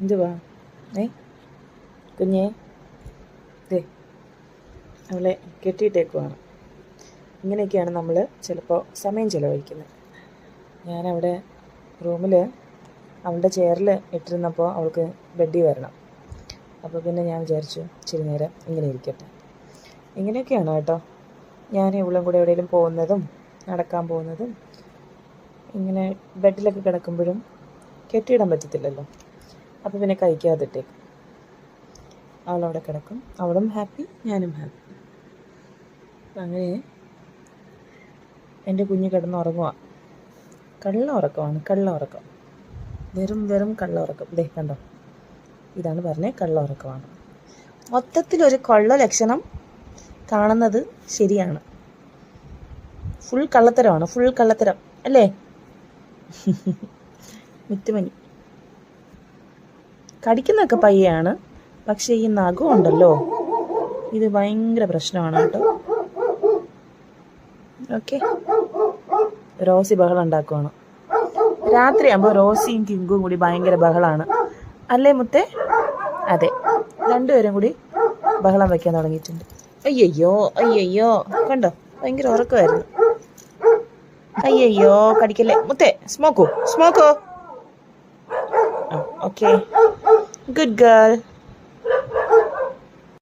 എന്തുവാ കുഞ്ഞേ ദേ അവളെ കെട്ടിയിട്ടേക്കുവാണ്. ഇങ്ങനെയൊക്കെയാണ് നമ്മൾ ചിലപ്പോൾ സമയം ചിലവഴിക്കുന്നത്. ഞാനവിടെ റൂമിൽ അവളുടെ ചെയറിൽ ഇട്ടിരുന്നപ്പോൾ അവൾക്ക് ബെഡിൽ വരണം. അപ്പോൾ പിന്നെ ഞാൻ വിചാരിച്ചു ഇച്ചിരി നേരം ഇങ്ങനെ ഇരിക്കട്ടെ. ഇങ്ങനെയൊക്കെയാണ് കേട്ടോ ഞാൻ ഇവളും കൂടെ എവിടെയെങ്കിലും പോകുന്നതും നടക്കാൻ പോകുന്നതും. ഇങ്ങനെ ബെഡിലൊക്കെ കിടക്കുമ്പോഴും കെട്ടിയിടാൻ പറ്റത്തില്ലല്ലോ, അപ്പോൾ പിന്നെ കഴിക്കാതിട്ടേക്കും. അവളവിടെ കിടക്കും, അവളും ഹാപ്പി, ഞാനും ഹാപ്പി. അപ്പം അങ്ങനെ എൻ്റെ കുഞ്ഞ് കിടന്നുറങ്ങുക. കള്ള ഉറക്കമാണ്, കള്ള ഉറക്കം, വെറും കള്ള ഉറക്കം. ദേ കണ്ടോ, ഇതാണ് പറഞ്ഞത്, കള്ള ഉറക്കമാണ്. മൊത്തത്തിലൊരു കൊള്ള ലക്ഷണം കാണുന്നത് ശരിയാണ്. ഫുൾ കള്ളത്തരമാണ്, ഫുൾ കള്ളത്തരം അല്ലേ മിത്തുമണി? കടിക്കുന്നതൊക്കെ പയ്യാണ്, പക്ഷേ ഈ നഖം ഉണ്ടല്ലോ, ഇത് ഭയങ്കര പ്രശ്നമാണ് കേട്ടോ. ഓക്കെ, റോസി ബഹളം ഉണ്ടാക്കുവാണ്. രാത്രിയാകുമ്പോൾ റോസിയും കിങ്കും കൂടി ഭയങ്കര ബഹളമാണ് അല്ലേ മുത്തേ? അതെ, രണ്ടുപേരും കൂടി ബഹളം വയ്ക്കാൻ തുടങ്ങിയിട്ടുണ്ട്. അയ്യയ്യോ കണ്ടോ, ഭയങ്കര ഉറക്കമായിരുന്നു. അയ്യയ്യോ കടിക്കല്ലേ മുത്തേ. സ്മോക്കോ. Okay, good girl.